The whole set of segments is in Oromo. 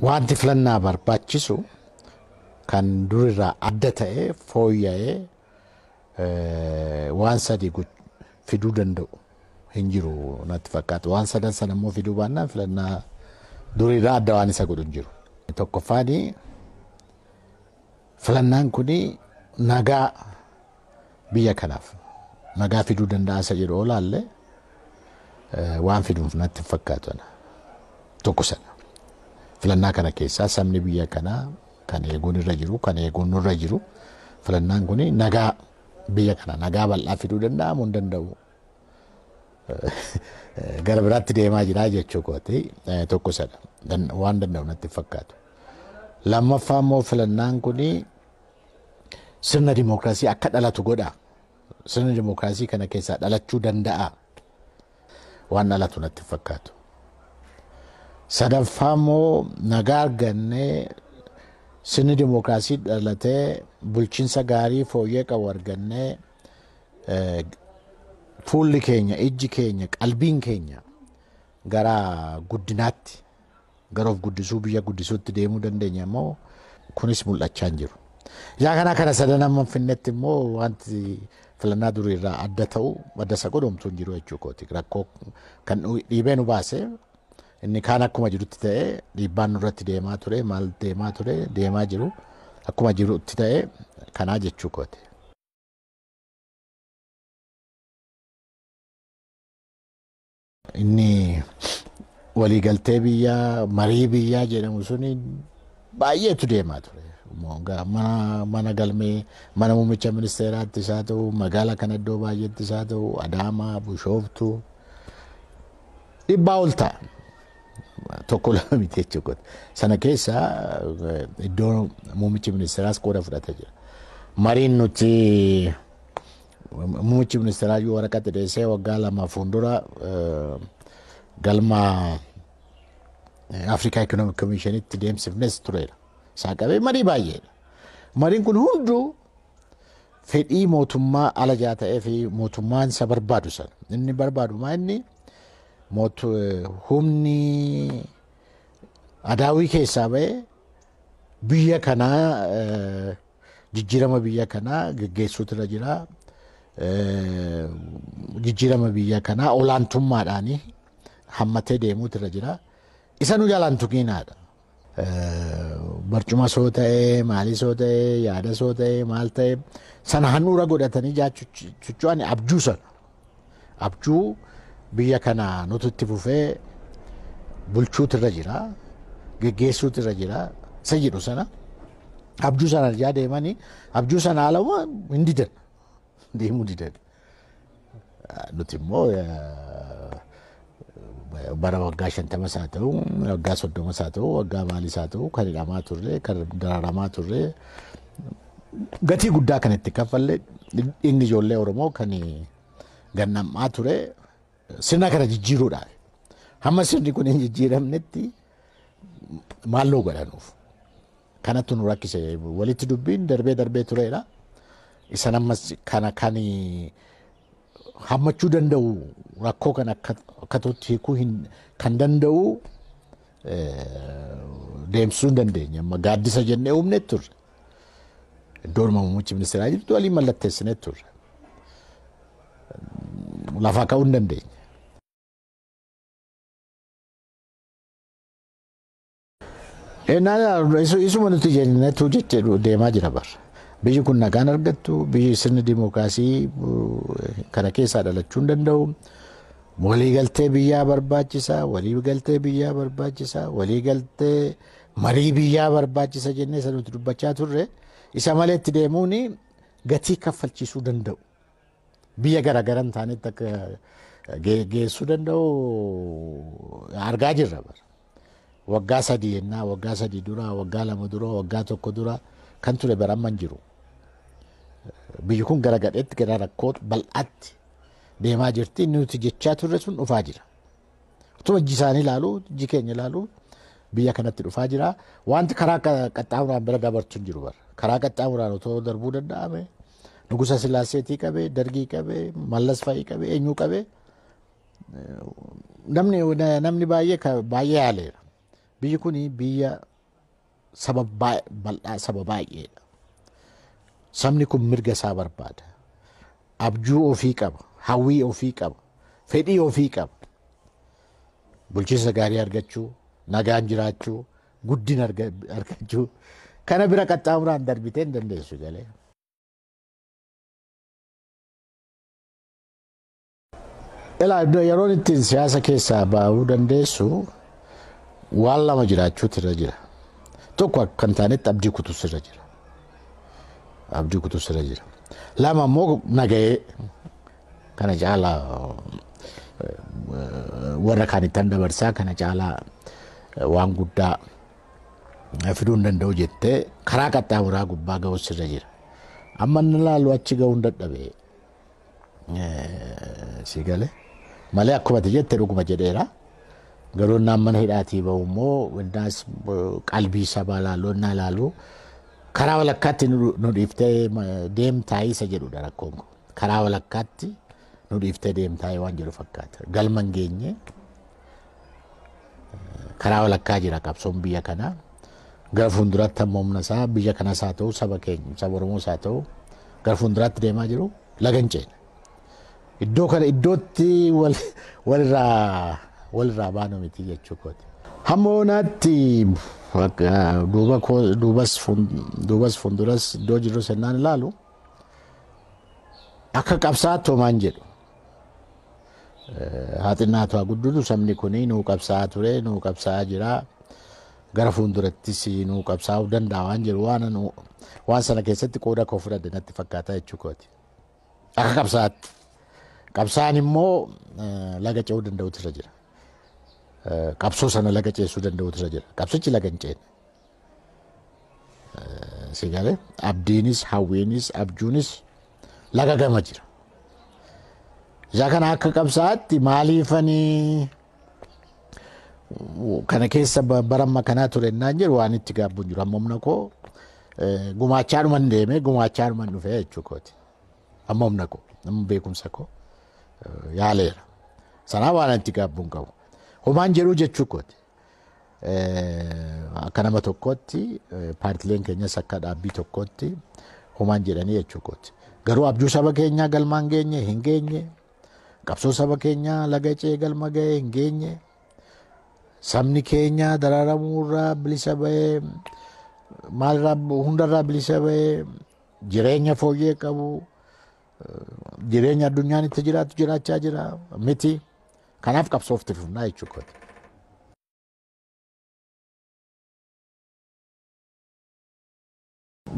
wanti filannaa barbaachisu kan durirraa adda ta'e fooyya'ee waan sadii fiduu danda'u hin jiru natti fakkaata. Waan sadan sana immoo fiduu baannaan filannaa durirraa adda waan isa godhu hin jiru. Tokkoffaan filannaan kun nagaa biyya kanaaf nagaa fiduu danda'a isa jedhu olaalle waan fiduuf natti fakkaatu. Tokko sana filannaa kana keessaa sabni biyya kanaa kan eeguun irra jiru kan eeguun nurra jiru filannaan kun nagaa biyya kana nagaa bal'aa fiduu danda'amuu hin danda'u. Gara biraatti deemaa jira jechuu kooti. Tokko sana waan danda'u natti fakkaatu. Lammaffaa immoo filannaan kun sirna dimookiraasii akka dhalatu godha. Sirna dimookiraasii kana keessaa dhalachuu danda'a waan dhalatu natti fakkaatu. Sadaffaa immoo nagaa argannee sirni dimookiraasii dhalatee bulchiinsa gaarii fooyyee qabu argannee fuulli keenya ijji keenya qalbiin keenya gara guddinaatti gara of guddisuu biyya guddisuutti deemuu dandeenya immoo kunis mul'achaa hin jiru. Yaa kana sadan amma finnetti immoo wanti filannaa duriirraa adda ta'u adda isa godhomtuu hin jiru jechuu kooti. Rakkoo kan dhiibee nu baase inni kaan akkuma jirutti ta'e dhiibbaan nurratti deemaa ture maal deemaa ture deemaa jiru akkuma jirutti ta'e kanaa jechuu kooti. Inni waliigaltee biyyaa marii biyyaa jedhamu suni baay'eetu deemaa ture. Mana galmee mana muummicha ministeeraatti isaa ta'u magaalaa kana iddoo baay'eetti isaa ta'u Adaamaa Bushooftuu dhibbaa ol ta'a. Tokko lama miti jechuudha. Sana keessa iddoo muummichi ministeeraas qooda fudhatee jira. Mariin nuti muummichi ministeeraa yoo waraqaa dhiyeessee waggaa lama fuuldura galma Afrikaa Economic Commissionitti deemsifnes tureera. Isaa qabee marii baay'eedha. Mariin kun hunduu fedhii mootummaa alajaa ta'ee fi mootummaan isa barbaadu sana. Inni barbaadu maa inni humni adaawii keessaa ba'ee biyya kanaa jijjiirama biyya kanaa geggeessuutu irra jira. Jijjiirama biyya kanaa olaantummaadhaan hammatee deemuutu irra jira. Isa nu jalaan tuqiinaadha. Barcuma soo ta'ee maalii soo ta'ee yaada soo ta'ee maal ta'ee sana handhuura godhatanii jaachuudhaan abjuu sana abjuu biyya kana nuti itti fufee bulchuutu irra jira geggeessuutu irra jira isa jedhu sana abjuu sana irraa deemanii abjuu sana alawwa hin didan deemuu didan. Nuti immoo bara waggaa 50 isaa ta'u waggaa 30 isaa ta'u waggaa maalii isaa ta'u kan hidhamaa turre kan dararamaa turre gatii guddaa kan itti kaffalle inni ijoollee Oromoo kan gannamaa ture sirna kana jijjiiruudhaan hamma sirni kun hin jijjiiramnetti maalloo godhanuuf kanatti nu rakkise walitti dubbiin darbee tureera. Isa ammas kana kan hammachuu danda'u rakkoo kan akkatutti hiikuu kan danda'u deemsisuu hin dandeenya. Amma gaaddisa jennee uumne turre iddoon muummichi ministeeraa jirtu waliin mallatteessine turre lafaa ka'uu hin dandeenya. Isuma nuti jennetu jechuudha deemaa jira bara. Biyyi kun nagaan argattu biyyi sirni dimookiraasii kana keessaa dhalachuu hin danda'u. Waliigaltee biyyaa barbaachisa waliigaltee marii biyyaa barbaachisa jennee isa nuti dubbachaa turre isa malee itti deemuun gatii kaffalchiisuu danda'u. Biyya garaagaraa hin taanetti akka geessuu danda'u argaa jirra bara. Waggaa 3 yennaa waggaa 3 dura waggaa 2 dura waggaa 1 dura kan ture bara amma hin jiru. Biyyi kun gara gadheetti gara rakkoo bal'aatti deemaa jirti. Nuti jechaa turre sun dhufaa jira. Utuma iji isaanii ilaalu iji keenya ilaalu biyya kanatti dhufaa jira. Wanti karaa qaxxaamuraan bira dabartu hin jiru bara. Karaa qaxxaamuraan otoo darbuu danda'ame Nugusa Sillaaseetii qabee Dargii qabee Mallas Faayii qabee eenyu qabee namni baay'ee yaaleera. Biyyi kun biyya bal'aa saba baay'eedha. Sabni kun mirga isaa barbaada. Abjuu ofii qaba, hawwii ofii qaba, fedhii ofii qaba. Bulchiinsa gaarii argachuu, nagaan jiraachuu, guddina argachuu kana bira qaxxaamuraan darbitee hin dandeessu galee. Yeroon ittiin siyaasa keessaa ba'uu dandeessu waan lama jiraachuutu irra jira. Tokko akka hin taanetti abdii kutus irra jira. Abdii kutus irra jira. Lama immoo nagahee kana caalaa warra kaanittan dabarsaa kana caalaa waan guddaa fiduu hin danda'u jettee karaa qaxxaamuraa gubbaa ga'us irra jira. Amma inni ilaalu achi ga'uu hin dadhabee si galee malee akkuma jette dhuguma jedheera. Garuu naan mana hidhaatii bahu immoo innaas qalbii sabaa ilaaluu innaa ilaalu karaa walakkaatti nu dhiiftee deemtaayii isa jedhudha rakkoon kun. Karaa walakkaatti nu dhiiftee deemtaayii waan jedhu fakkaata. Galma hin geenye karaa walakkaa jira qabsoon biyya kanaa. Gara fuulduraatti amma humna isaa biyya kanaas haa ta'u saba keenya saba Oromoos haa ta'u gara fuulduraatti deemaa jiru laga hin ceene. Iddoo kana iddootti walirraa baanu miti jechuudha. Hamma oonaatti duubas fuulduras iddoo jirru sennaan ilaalu akka qabsaa'aatti homaan jedhu. Haaxinnaatu haa guddutu sabni kuni nuu qabsaa'aa ture nuu qabsaa'aa jira. Gara fuuldurattis nuu qabsaa'uu danda'a waan jedhu waan sana keessatti qooda koo fudhadhe natti fakkaata jechuudha. Akka qabsaa'aatti. Qabsaa'aan immoo laga ce'uu danda'utu irra jira. Qabsoo sana laga ceesuu danda'utu irra jira. Qabsichi laga hin ceene. Si galee abdiinis hawwiinis abjuunis laga gama jira. Isa kana akka qabsaa'aatti maaliifanii kana keessa baramma kanaa ture naan jedhu waan itti gaabbuun jiru. Amma humna koo gumaachaadhuman deemee gumaachaadhuman dhufee jechuudha. Amma humna koo amma beekumsa koo yaaleera. Sanaa waan itti gaabbuun qabu. Homaan jedhuu jechuudha. Akka nama tokkootti paartileen keenyas akka dhaabbii tokkootti homaan jedhanii jechuudha. Garuu abjuu saba keenyaa galmaan geenye hin geenye. Qabsoo saba keenyaa laga ce'ee galma ga'ee hin geenye. Sabni keenya dararamuurraa bilisa ba'ee maalirraa hundarraa bilisa ba'ee jireenya fooyyee qabu jireenya addunyaan itti jiraatu jiraachaa jira miti. Kanaaf qabsoofti fufnaa jechuudha.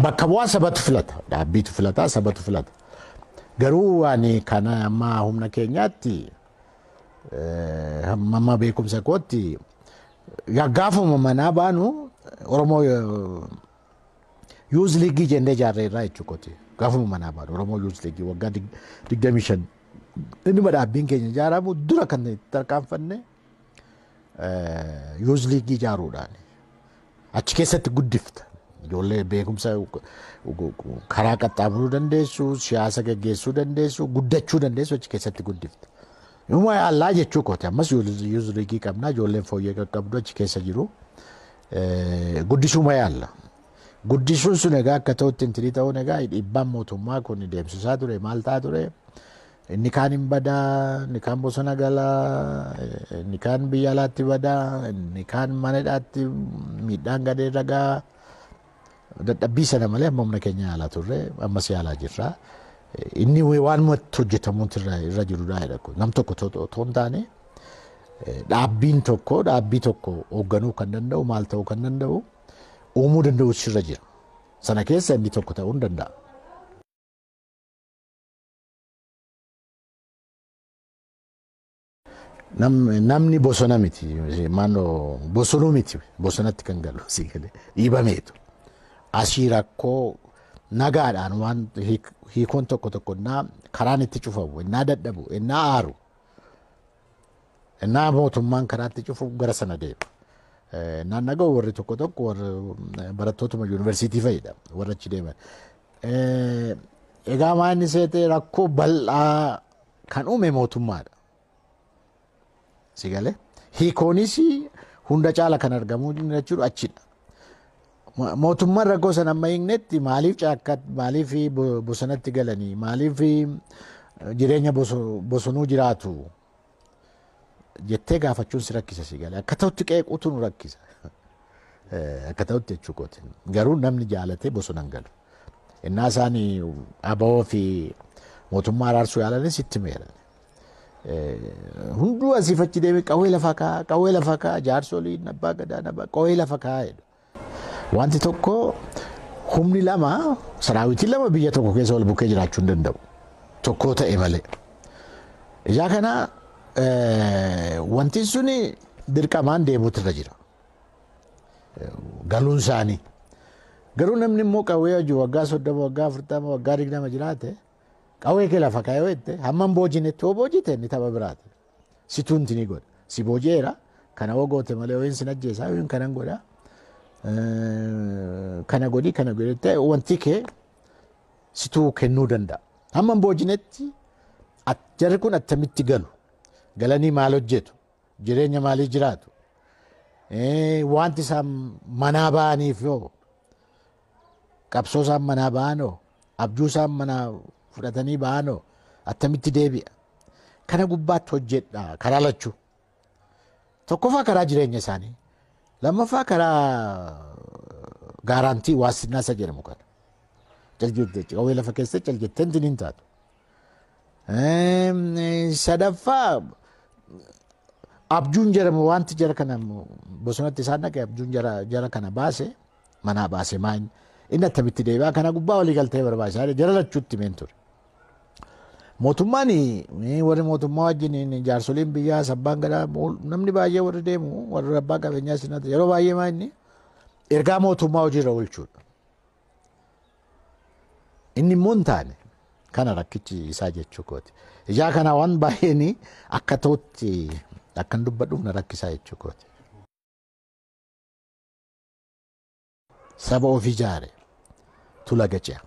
Bakka bu'aa sabatu filata. Dhaabbiitu filata sabatu filata. Garuu ani kana amma humna keenyaatti amma beekumsa kootti gaggaafuma manaa baanu Oromoo yuuz liigii jennee ijaarreerraa jechuudha. Gaafuma manaa baanu Oromoo yuuz liigii waggaa 25 inni dhaabbiin keenya ijaaramu dura kan tarkaanfanne yuuz liigii ijaaruudhaan achi keessatti guddifta. Ijoollee beekumsa karaa qaxxaamuruu dandeessu, siyaasa gaggeessuu dandeessu, guddachuu dandeessu achi keessatti guddifta. Yommuu allaa jechuu kooti ammas yuuz liigii qabnaa ijoolleen fooyyee qaqqabdu achi keessa jiru guddisuu mayaalla. Guddisuun sun egaa akka ta'utti intilii ta'uun egaa dhiibbaan mootummaa kun deemsisaa ture maal ta'a ture. Inni kaan hin badaa, inni kaan bosona galaa, inni kaan biyya alaatti badaa, inni kaan mana hidhaatti miidhaan gadee ragaa. Dadhabbii sana malee amma humna keenya yaalaa turre ammas yaalaa jirra. Inni waan hojjetamuutu irra jirudha jedha. Nam tokko otoo hin taane dhaabbiin tokko hoogganuu kan danda'u maal ta'uu kan danda'u uumuu danda'us irra jira. Sana keessa inni tokko ta'uu hin danda'a. Namni bosona miti maannoo bosonuu miti bosonatti kan galu dhiibameetu. Asii rakkoo nagaadhaan waan hiikoon tokko innaa karaan itti cufamu innaa dadhabu innaa aaru innaa mootummaan karaa itti cufu gara sana deema. Innaan naga'u warri tokko warri barattootuma yuunivarsiitii fayyada warra achi deeman. Egaa maanni seetee rakkoo bal'aa kan uume mootummaadha. Si galee hiikoonis hunda caala kan argamu jechuudha achidha. mootummaan rakkoo sana amma hiiknetti maaliif caakkaa maaliif bosonatti galanii maaliif jireenya bosonuu jiraatu jettee gaafachuun si rakkisa si galee akka ta'utti qeequutu nu rakkisa akka ta'utti jechuukooti garuu namni jaalatee bosonan galu innaa isaanii abawoo fi mootummaa araarsuu yaalanis sitti meeran hunduu asiif achi deeme qawwee lafa kaa jaarsoliin abbaa gadaa qawwee lafa kaa jedhu wanti tokko humni lama saraawitiin lama biyya tokko keessa wal bukkee jiraachuu hin danda'u tokkoo ta'e malee ijaa kana wanti suni dirqamaan deemuutu irra jira galuun isaanii garuu namni immoo qawwee hojii waggaa 30 waggaa 40 waggaa 20 jiraate qawwee kee lafa kaayoo jette hamman boojinetti hoo boojite inni tapha biraati situunti ni godha si boojeera kana hoo goote malee ho'iin sin ajjeesaa ho'iin kanan godha kana godhi wanti kee situu kennuu danda'a hamman boojinetti jarri kun attamitti galu galanii maal hojjetu jireenya maalii jiraatu wanti isaan manaa ba'aniif yoo qabsoo isaan manaa ba'anoo abjuu isaan manaa fudhatanii ba'anoo attamitti deebi'a kana gubbaatti hojjedha karaa lachuu tokkoffaa karaa jireenya isaanii lammaffaa karaa gaaraantii waasinaa isa jedhamu kana qawwee lafa keessa caljetteen hin taatu sadaffaa abjuun jedhamu wanti jara kana bosonatti isaan dhaqee abjuun jara kana baase manaa baase maan inni attamitti deebi'a kana gubbaa walii galtee barbaachisaa jara lachuutti meen ture mootummaan warri mootummaa wajjin jaarsoliin biyyaa sabbaan gadaa namni baay'ee warri deemu warri abbaa qabeenyaa sinata yeroo baay'ee maa inni ergaa mootummaa hojiirra oolchuudha inni immoo hin taane kana rakkichi isaa jechuu kooti ijaa kana waan baay'een akka ta'utti akkan dubbadhuuf na rakkisaa jechuu kooti saba ofii ijaare tula gaci'a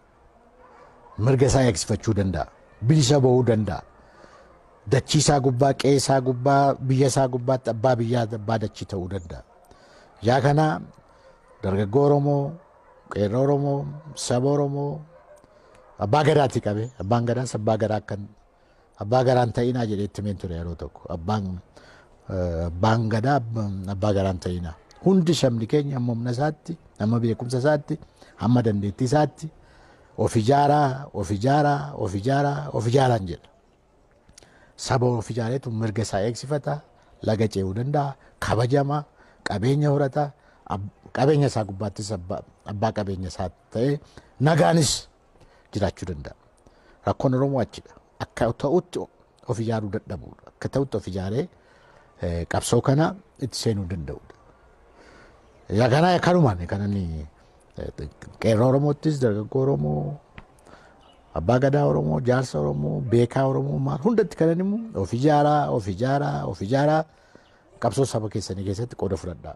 mirga isaa eegsifachuu danda'a bilisa ba'uu danda'a dachii isaa gubbaa qe'ee isaa gubbaa biyya isaa gubbaatti abbaa biyyaa abbaa dachii ta'uu danda'a ijaa kana dargaggoo Oromoo qeerroo Oromoo saba Oromoo abbaa gadaatti qabe abbaan gadaas abbaa gadaa akkan abbaa garaan ta'inaa jedheetti meen ture yeroo tokko abbaan gadaa abbaa garaan ta'inaa hundi sabni keenya amma humna isaatti amma beekumsa isaatti amma dandeettii isaatti of ijaaraan jedha saba of ijaareetu mirga isaa eegsifata laga ce'uu danda'a kabajama qabeenya horata qabeenya isaa gubbaattis abbaa qabeenya isaa ta'e nagaanis jiraachuu danda'a rakkoon Oromoo achidha akka ta'utti of ijaaruu dadhabuudha akka ta'utti of ijaaree qabsoo kana itti seenuu danda'uudha yaa kana kanumaan kanani qeerroo Oromoottis dargaggoo Oromoo abbaa gadaa Oromoo jaarsa Oromoo beekaa Oromoo maal hundatti kanan immoo of ijaaraa qabsoo saba keessanii keessatti qooda fudhadhaa